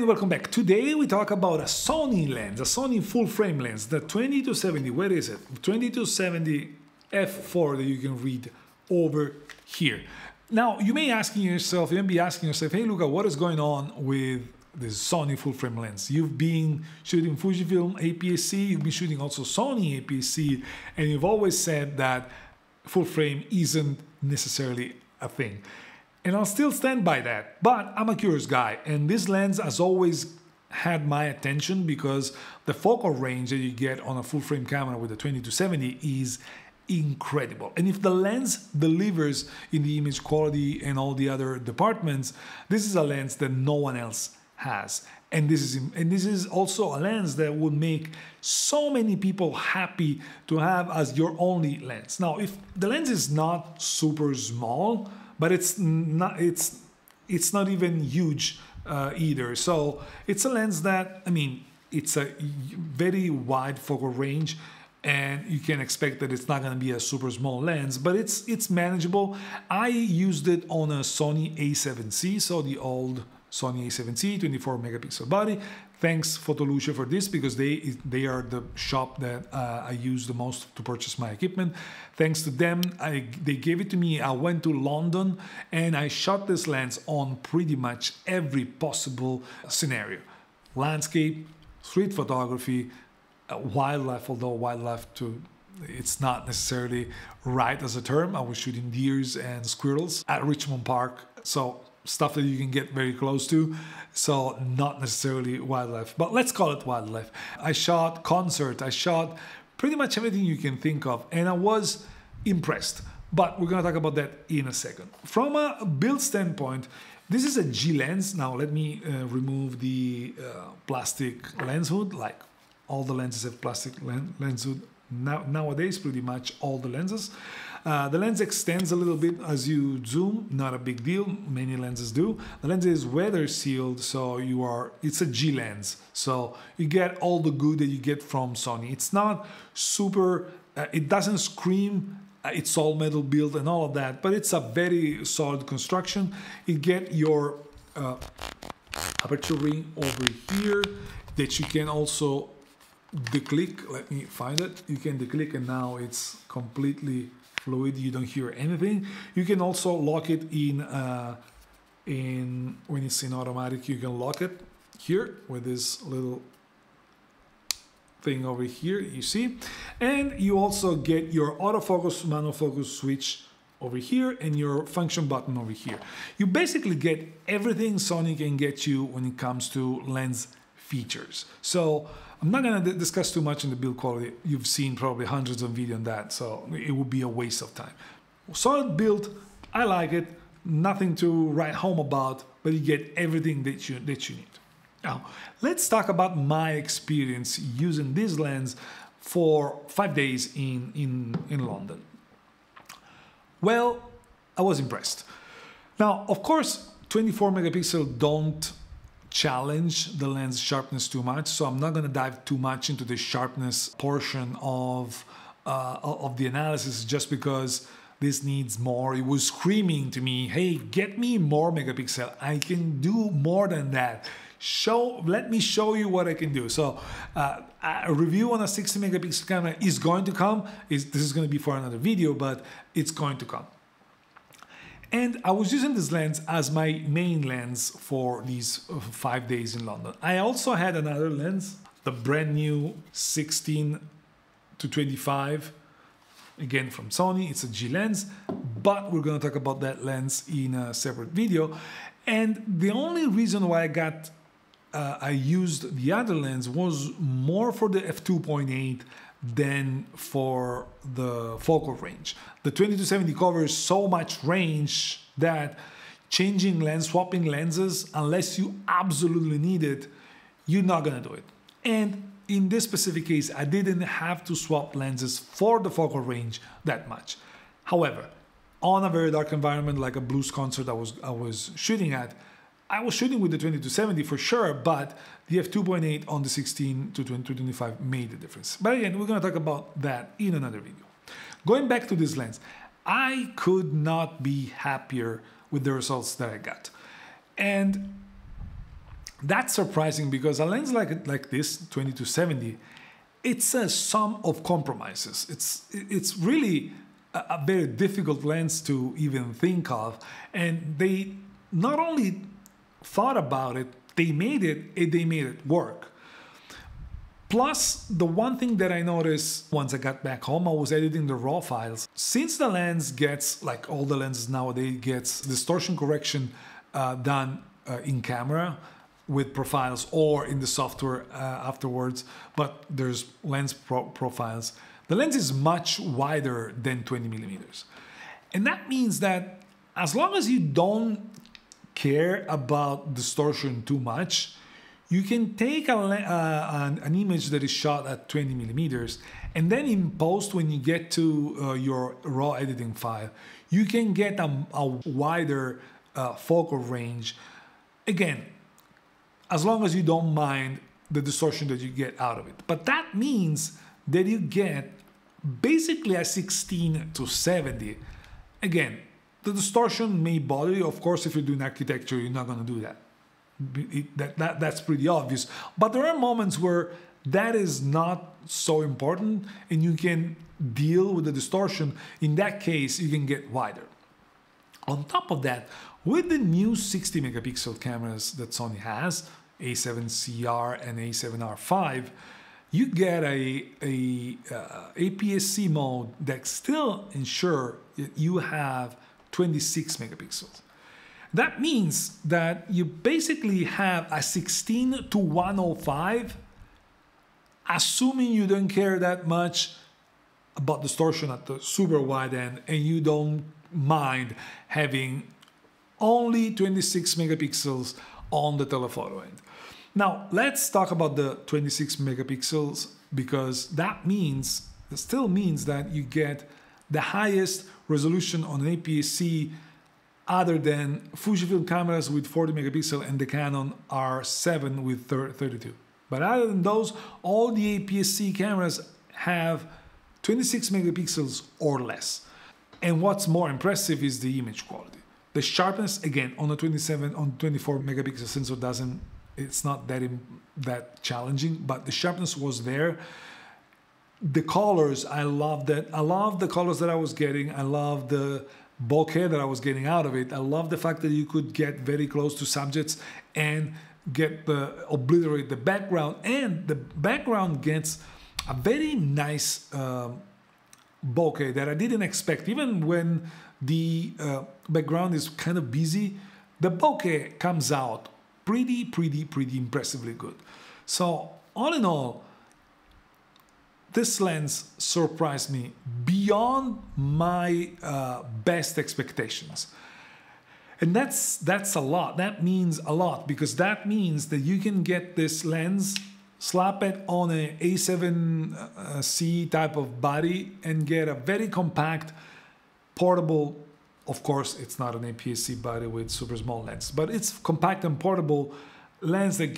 And welcome back. Today we talk about a Sony lens, a Sony full frame lens, the 2270, where is it? 2270 f4 that you can read over here. Now you may be asking yourself, hey Luca, what is going on with this Sony full frame lens? You've been shooting Fujifilm APS-C, you've been shooting also Sony APS-C, and you've always said that full frame isn't necessarily a thing. And I'll still stand by that, but I'm a curious guy, and this lens has always had my attention because the focal range that you get on a full frame camera with the 2270 is incredible. And if the lens delivers in the image quality and all the other departments, this is a lens that no one else has. And this is also a lens that would make so many people happy to have as your only lens. Now, if the lens is not super small, but it's not even huge either. So it's a lens that, I mean, it's a very wide focal range, and you can expect that it's not going to be a super small lens, but it's manageable. I used it on a Sony A7C, so the old Sony A7C 24 megapixel body. Thanks Photolucia for this, because they are the shop that I use the most to purchase my equipment. Thanks to them, they gave it to me. I went to London and I shot this lens on pretty much every possible scenario. Landscape, street photography, wildlife, although wildlife it's not necessarily right as a term. I was shooting deers and squirrels at Richmond Park, so stuff that you can get very close to, so not necessarily wildlife, but let's call it wildlife. I shot concert, I shot pretty much everything you can think of, and I was impressed, but we're gonna talk about that in a second. From a build standpoint, this is a G lens. Now let me remove the plastic lens hood. Like all the lenses have plastic lens hood nowadays, pretty much all the lenses. The lens extends a little bit as you zoom, not a big deal, many lenses do. The lens is weather sealed, so it's a G lens, so you get all the good that you get from Sony. It's not super, it doesn't scream, it's all metal build and all of that, but it's a very solid construction. You get your aperture ring over here that you can also declick. Let me find it. You can declick, and now it's completely fluid, you don't hear anything. You can also lock it when it's in automatic, you can lock it here with this little thing over here, you see. And you also get your autofocus, manual focus switch over here and your function button over here. You basically get everything Sony can get you when it comes to lens features. So I'm not going to discuss too much on the build quality. You've seen probably hundreds of videos on that, so it would be a waste of time. Solid build, I like it. Nothing to write home about, but you get everything that you need. Now, let's talk about my experience using this lens for 5 days in London. Well, I was impressed. Now, of course, 24 megapixel don't challenge the lens sharpness too much, so I'm not going to dive too much into the sharpness portion of the analysis, just because this needs more. It was screaming to me, hey, get me more megapixel, I can do more than that, let me show you what I can do. So a review on a 60 megapixel camera is going to come. This is going to be for another video, but it's going to come. And I was using this lens as my main lens for these 5 days in London. I also had another lens, the brand new 16 to 25, again from Sony. It's a G lens, but we're going to talk about that lens in a separate video. And the only reason why I used the other lens was more for the f2.8 than for the focal range. The 2270 covers so much range that swapping lenses, unless you absolutely need it, you're not gonna do it. And in this specific case, I didn't have to swap lenses for the focal range that much. However, on a very dark environment like a blues concert I was shooting at, I was shooting with the 2270 for sure, but the f2.8 on the 16 to 25 made the difference. But again, we're going to talk about that in another video. Going back to this lens, I could not be happier with the results that I got. And That's surprising because a lens like this 20-70, it's a sum of compromises. It's really a very difficult lens to even think of, and they not only thought about it, they made it and they made it work. Plus, the one thing that I noticed once I got back home, I was editing the raw files. Since the lens gets, like all the lenses nowadays, gets distortion correction done in camera with profiles or in the software afterwards, but there's lens profiles. The lens is much wider than 20 millimeters. And that means that as long as you don't care about distortion too much, you can take an image that is shot at 20 millimeters, and then in post, when you get to your raw editing file, you can get a wider focal range. Again, as long as you don't mind the distortion that you get out of it. But that means that you get basically a 16-70. Again, the distortion may bother you. Of course, if you're doing architecture, you're not going to do that. That's pretty obvious. But there are moments where that is not so important and you can deal with the distortion. In that case, you can get wider. On top of that, with the new 60 megapixel cameras that Sony has, A7CR and A7R5, you get a APS-C mode that still ensure that you have 26 megapixels. That means that you basically have a 16-105, assuming you don't care that much about distortion at the super wide end and you don't mind having only 26 megapixels on the telephoto end. Now, let's talk about the 26 megapixels, because that still means that you get the highest resolution on an APS-C other than Fujifilm cameras with 40 megapixel and the Canon R7 with 32. But other than those, all the APS-C cameras have 26 megapixels or less. And what's more impressive is the image quality. The sharpness, again, on the 24 megapixel sensor it's not that challenging, but the sharpness was there. The colors, I love that. I love the colors that I was getting. I love the bokeh that I was getting out of it. I love the fact that you could get very close to subjects and obliterate the background, and the background gets a very nice bokeh that I didn't expect. Even when the background is kind of busy, the bokeh comes out pretty impressively good. So all in all, this lens surprised me beyond my best expectations. And that's a lot. That means a lot, because that means that you can get this lens, slap it on an A7C type of body and get a very compact, portable, of course, it's not an APS-C body with super small lens, but it's compact and portable lens that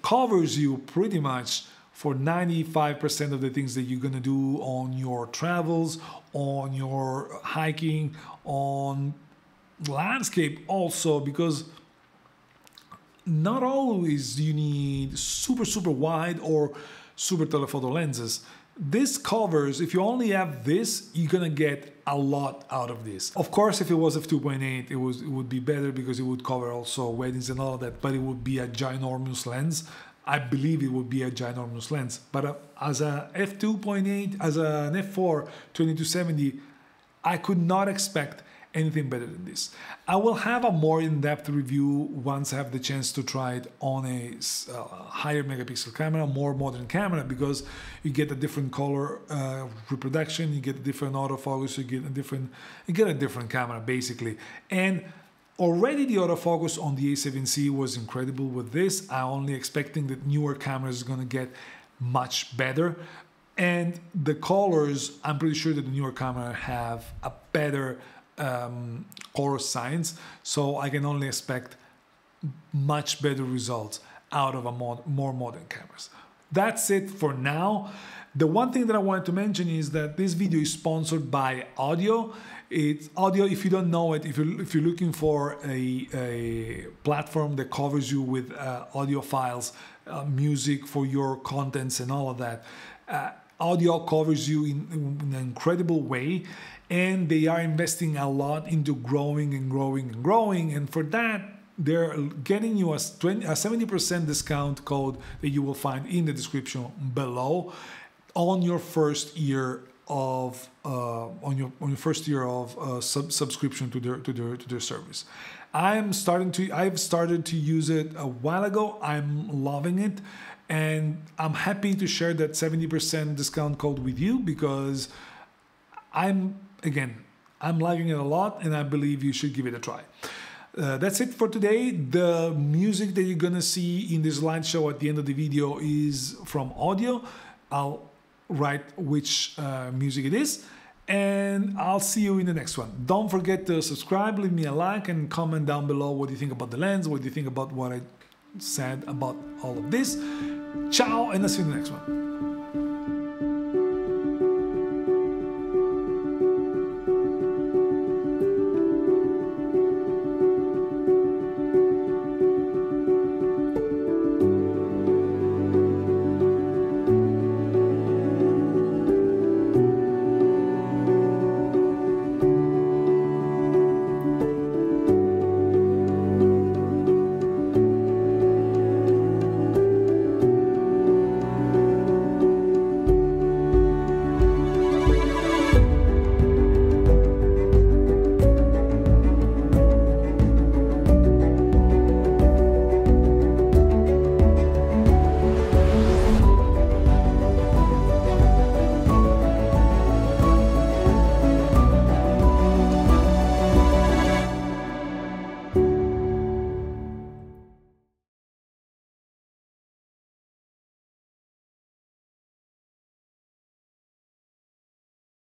covers you pretty much for 95% of the things that you're gonna do on your travels, on your hiking, on landscape also, because not always you need super wide or super telephoto lenses. This covers, if you only have this, you're gonna get a lot out of this. Of course, if it was f2.8, it would be better because it would cover also weddings and all of that, but it would be a ginormous lens. I believe it would be a ginormous lens. But as a f2.8, as an f4 2270, I could not expect anything better than this. I will have a more in-depth review once I have the chance to try it on a higher megapixel camera, more modern camera, because you get a different color reproduction, you get a different autofocus, you get a different camera basically. And already the autofocus on the A7C was incredible with this. I'm only expecting that newer cameras are gonna get much better. And the colors, I'm pretty sure that the newer camera have a better color science, so I can only expect much better results out of more modern cameras. that's it for now. The one thing that I wanted to mention is that this video is sponsored by Audio. It's Audio, if you don't know it, if you're looking for a platform that covers you with audio files, music for your contents and all of that, Audio covers you in an incredible way, and they are investing a lot into growing and growing and growing, and for that they're getting you a 70% discount code that you will find in the description below on your first year of subscription to their service. I've started to use it a while ago. I'm loving it, and I'm happy to share that 70% discount code with you because I'm liking it a lot, and I believe you should give it a try. That's it for today. The music that you're gonna see in this slideshow at the end of the video is from Audio. I'll write which music it is, and I'll see you in the next one. Don't forget to subscribe, leave me a like, and comment down below what you think about the lens, what you think about what I said about all of this. Ciao, and I'll see you in the next one.